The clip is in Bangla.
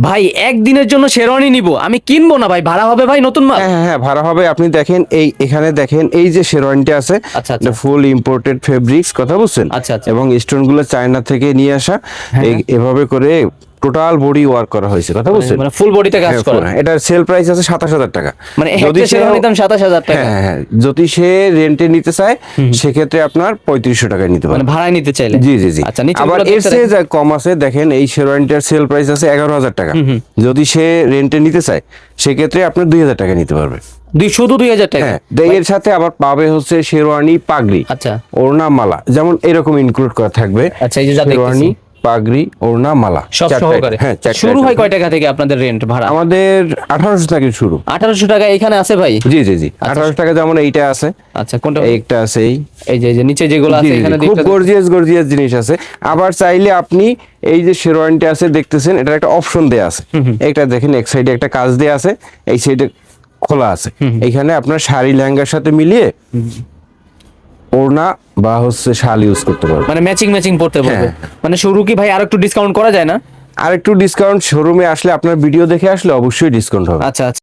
ভাই একদিনের জন্য শেরওয়ানি নিব, আমি কিনবো না ভাই, ভাড়া হবে ভাই নতুন মাল? হ্যাঁ হ্যাঁ ভাড়া হবে। আপনি দেখেন এখানে দেখেন এই যে শেরওয়ানিটা আছে, আচ্ছা, আচ্ছা। ফুল ইম্পোর্টেড ফেব্রিক্স, কথা বলছেন? আচ্ছা, আচ্ছা। এবং স্টোন গুলো চায়না থেকে নিয়ে আসা, এভাবে করে টোটাল বডি ওয়ার্ক করা হয়েছে, কথা বলছেন? মানে ফুল বডিতে কাজ হ্যাঁ, করা। এটার সেল প্রাইস আছে 27,000 টাকা। মানে একটা শেরওয়ানির দাম 27,000 টাকা। হ্যাঁ হ্যাঁ, যদি সে রেন্টে নিতে চায় সেক্ষেত্রে আপনার 3500 টাকায় নিতে পারে, মানে ভাড়ায় নিতে চাইলে। জি জি জি। আচ্ছা, নিচে আবার এর চেয়ে যা কম আছে, দেখেন এই শেরওয়ানিটার সেল প্রাইস আছে 11,000 টাকা। যদি সে রেন্টে নিতে চায় সেক্ষেত্রে আপনার 2,000 টাকা নিতে পারবে। শুধু 2,000 টাকা? হ্যাঁ, এর সাথে আবার পাবে হচ্ছে শেরওয়ানি, পাগড়ি, আচ্ছা। ওড়না, মালা, যেমন এরকম ইনক্লুড করা থাকবে। আচ্ছা, এই যে যা শেরওয়ানি, দেখতেছি। পাগড়ি, ওড়না, মালা সব চারটা সহকারে। হ্যাঁ, চারটা শুরু হয় item। কয় টাকা থেকে আপনাদের রেন্ট ভাড়া? আমাদের 1800 থেকে শুরু। 1800 টাকা এখানে আছে ভাই? জি জি জি, 1800 টাকা। যেমন এইটা আছে, আচ্ছা, কোনটা? একটা আছে এই যে নিচে যেগুলো আছে এখানে খুব দেখতে। গর্জিয়াস গর্জিয়াস জিনিস আছে। আবার চাইলে আপনি এই যে শেরওয়ানিটা আছে দেখতেছেন, এটার একটা অপশন দেয়া আছে। এটা দেখেন এক সাইডে একটা কাজ দেয়া আছে, এই সাইডে খোলা আছে। এখানে আপনার শাড়ি লেহেঙ্গার সাথে মিলিয়ে ওড়না বা হচ্ছে শাল ইউজ করতে পারবেন, মানে ম্যাচিং পড়তে পারবে। হ্যাঁ। মানে শুরু কি ভাই আর একটু ডিসকাউন্ট করা যায় না? আর একটু ডিসকাউন্ট শোরুমে আসলে, আপনার ভিডিও দেখে আসলে অবশ্যই ডিসকাউন্ট হবে। আচ্ছা, আচ্ছা।